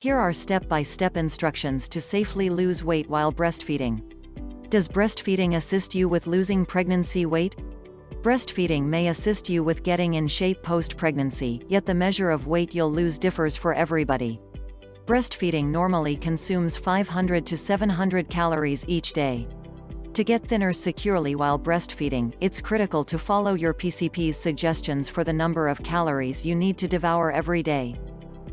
Here are step-by-step instructions to safely lose weight while breastfeeding. Does breastfeeding assist you with losing pregnancy weight? Breastfeeding may assist you with getting in shape post-pregnancy, yet the measure of weight you'll lose differs for everybody. Breastfeeding normally consumes 500 to 700 calories each day. To get thinner securely while breastfeeding, it's critical to follow your PCP's suggestions for the number of calories you need to devour every day.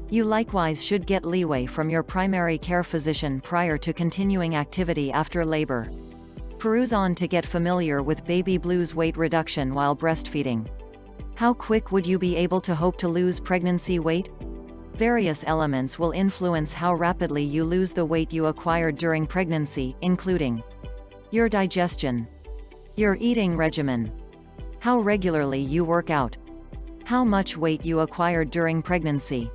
You likewise should get leeway from your primary care physician prior to continuing activity after labor. Peruse on to get familiar with baby blues weight reduction while breastfeeding. How quick would you be able to hope to lose pregnancy weight? Various elements will influence how rapidly you lose the weight you acquired during pregnancy, including your digestion, your eating regimen, how regularly you work out, how much weight you acquired during pregnancy.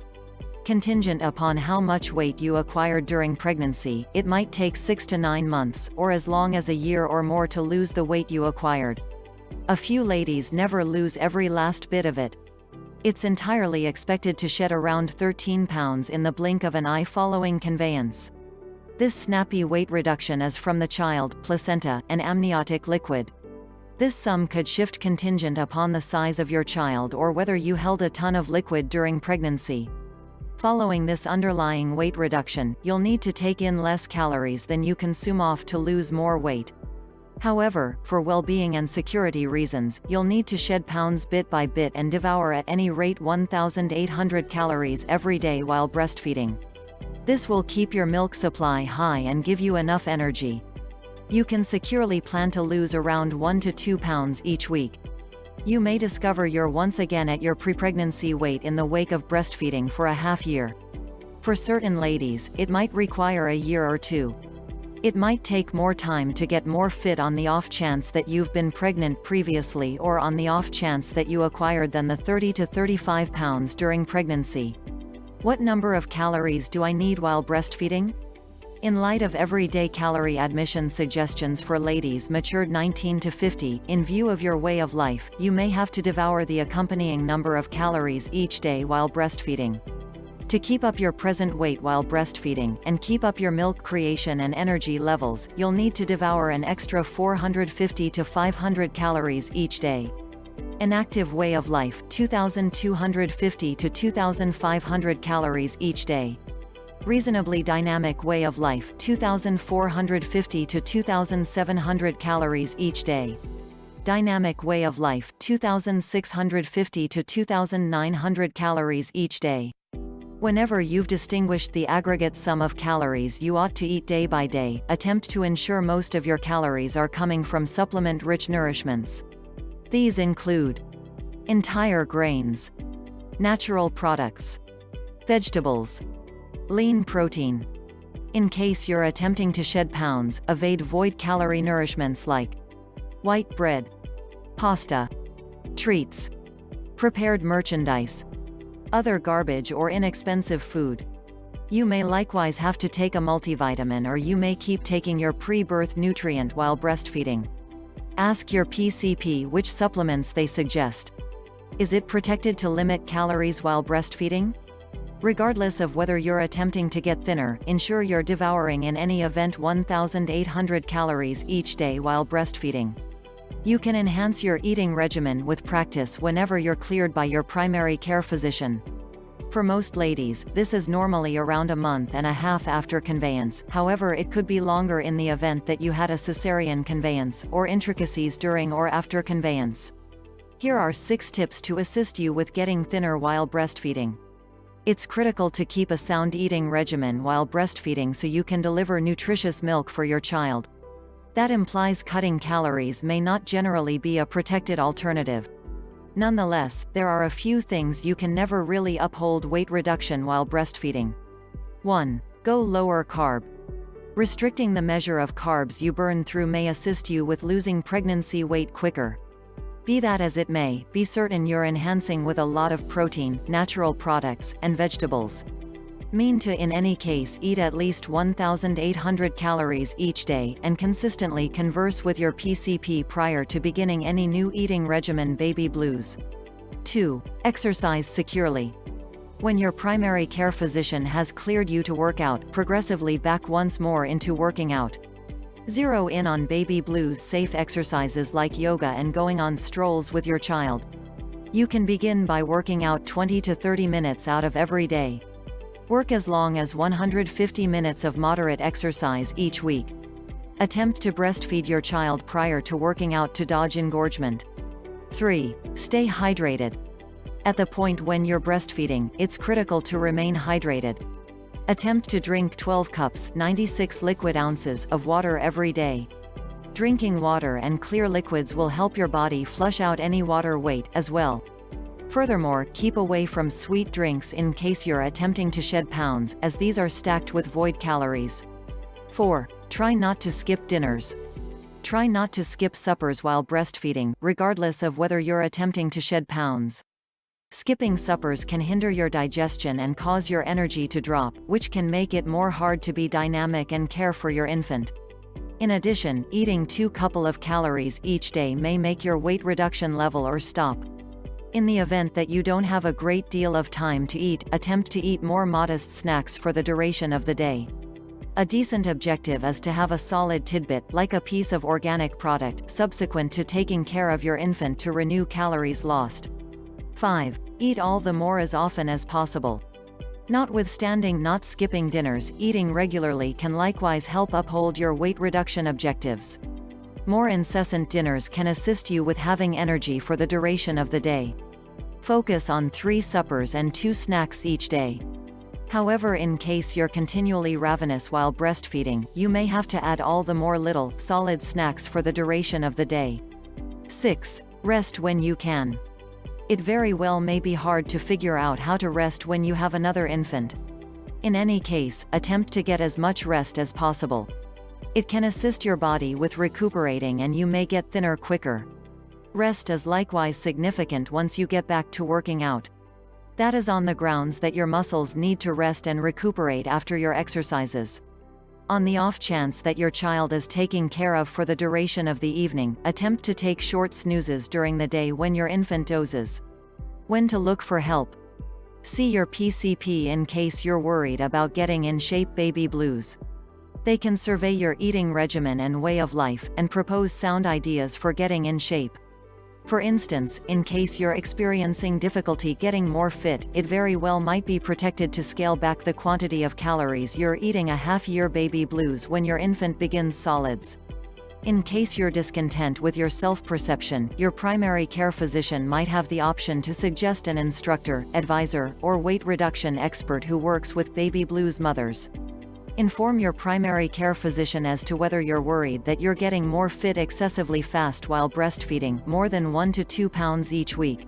Contingent upon how much weight you acquired during pregnancy, it might take 6 to 9 months, or as long as a year or more to lose the weight you acquired. A few ladies never lose every last bit of it. It's entirely expected to shed around 13 pounds in the blink of an eye following conveyance. This snappy weight reduction is from the child, placenta, and amniotic liquid. This sum could shift contingent upon the size of your child or whether you held a ton of liquid during pregnancy. Following this underlying weight reduction, you'll need to take in less calories than you consume off to lose more weight. However, for well-being and security reasons, you'll need to shed pounds bit by bit and devour at any rate 1,800 calories every day while breastfeeding. This will keep your milk supply high and give you enough energy. You can securely plan to lose around 1 to 2 pounds each week. You may discover you're once again at your pre-pregnancy weight in the wake of breastfeeding for a half year. For certain ladies, it might require a year or two. It might take more time to get more fit on the off chance that you've been pregnant previously or on the off chance that you acquired than the 30 to 35 pounds during pregnancy. What number of calories do I need while breastfeeding? In light of everyday calorie admission suggestions for ladies matured 19 to 50, in view of your way of life, you may have to devour the accompanying number of calories each day while breastfeeding. To keep up your present weight while breastfeeding, and keep up your milk creation and energy levels, you'll need to devour an extra 450 to 500 calories each day. An active way of life, 2,250 to 2,500 calories each day. Reasonably dynamic way of life, 2,450 to 2,700 calories each day. Dynamic way of life, 2,650 to 2,900 calories each day. Whenever you've distinguished the aggregate sum of calories you ought to eat day by day, attempt to ensure most of your calories are coming from supplement-rich nourishments. These include entire grains, natural products, vegetables, lean protein. In case you're attempting to shed pounds, avoid void-calorie nourishments like white bread, pasta, treats, prepared merchandise, other garbage or inexpensive food. You may likewise have to take a multivitamin, or you may keep taking your pre-birth nutrient while breastfeeding. Ask your PCP which supplements they suggest. Is it protected to limit calories while breastfeeding? Regardless of whether you're attempting to get thinner, ensure you're devouring in any event 1,800 calories each day while breastfeeding. You can enhance your eating regimen with practice whenever you're cleared by your primary care physician. For most ladies, this is normally around a month and a half after conveyance, however it could be longer in the event that you had a cesarean conveyance, or intricacies during or after conveyance. Here are 6 tips to assist you with getting thinner while breastfeeding. It's critical to keep a sound eating regimen while breastfeeding so you can deliver nutritious milk for your child. That implies cutting calories may not generally be a protected alternative. Nonetheless, there are a few things you can never really uphold weight reduction while breastfeeding. 1. Go lower carb. Restricting the measure of carbs you burn through may assist you with losing pregnancy weight quicker. Be that as it may, be certain you're enhancing with a lot of protein, natural products, and vegetables. Mean to in any case eat at least 1,800 calories each day, and consistently converse with your PCP prior to beginning any new eating regimen. Baby blues. 2. Exercise securely. When your primary care physician has cleared you to work out, progressively back once more into working out. Zero in on baby blues. Safe exercises like yoga and going on strolls with your child. You can begin by working out 20 to 30 minutes out of every day. Work as long as 150 minutes of moderate exercise each week. Attempt to breastfeed your child prior to working out to dodge engorgement. 3. Stay hydrated. At the point when you're breastfeeding, it's critical to remain hydrated. Attempt to drink 12 cups, 96 liquid ounces, of water every day. Drinking water and clear liquids will help your body flush out any water weight, as well. Furthermore, keep away from sweet drinks in case you're attempting to shed pounds, as these are stacked with void calories. 4. Try not to skip dinners. Try not to skip suppers while breastfeeding, regardless of whether you're attempting to shed pounds. Skipping suppers can hinder your digestion and cause your energy to drop, which can make it more hard to be dynamic and care for your infant. In addition, eating 2 couple of calories each day may make your weight reduction level or stop. In the event that you don't have a great deal of time to eat, attempt to eat more modest snacks for the duration of the day. A decent objective is to have a solid tidbit, like a piece of organic product, subsequent to taking care of your infant to renew calories lost. 5. Eat all the more as often as possible. Notwithstanding not skipping dinners, eating regularly can likewise help uphold your weight reduction objectives. More incessant dinners can assist you with having energy for the duration of the day. Focus on 3 suppers and 2 snacks each day. However, in case you're continually ravenous while breastfeeding, you may have to add all the more little, solid snacks for the duration of the day. 6. Rest when you can. It very well may be hard to figure out how to rest when you have another infant. In any case, attempt to get as much rest as possible. It can assist your body with recuperating and you may get thinner quicker. Rest is likewise significant once you get back to working out. That is on the grounds that your muscles need to rest and recuperate after your exercises. On the off chance that your child is taken care of for the duration of the evening, attempt to take short snoozes during the day when your infant dozes. When to look for help. See your PCP in case you're worried about getting in shape. Baby blues. They can survey your eating regimen and way of life, and propose sound ideas for getting in shape. For instance, in case you're experiencing difficulty getting more fit, it very well might be protected to scale back the quantity of calories you're eating a half-year. Baby blues when your infant begins solids. In case you're discontent with your self-perception, your primary care physician might have the option to suggest an instructor, advisor, or weight reduction expert who works with baby blues mothers. Inform your primary care physician as to whether you're worried that you're getting more fit excessively fast while breastfeeding, more than 1 to 2 pounds each week.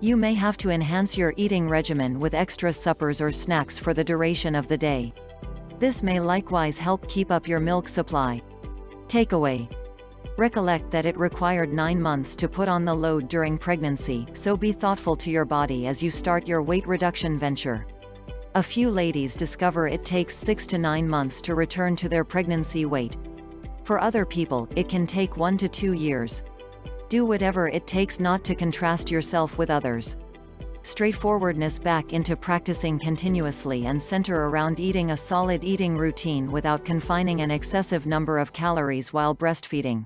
You may have to enhance your eating regimen with extra suppers or snacks for the duration of the day. This may likewise help keep up your milk supply. Takeaway. Recollect that it required 9 months to put on the load during pregnancy, so be thoughtful to your body as you start your weight reduction venture. A few ladies discover it takes 6 to 9 months to return to their pregnancy weight. For other people, it can take 1 to 2 years. Do whatever it takes not to contrast yourself with others. Straightforwardness back into practicing continuously and center around eating a solid eating routine without confining an excessive number of calories while breastfeeding.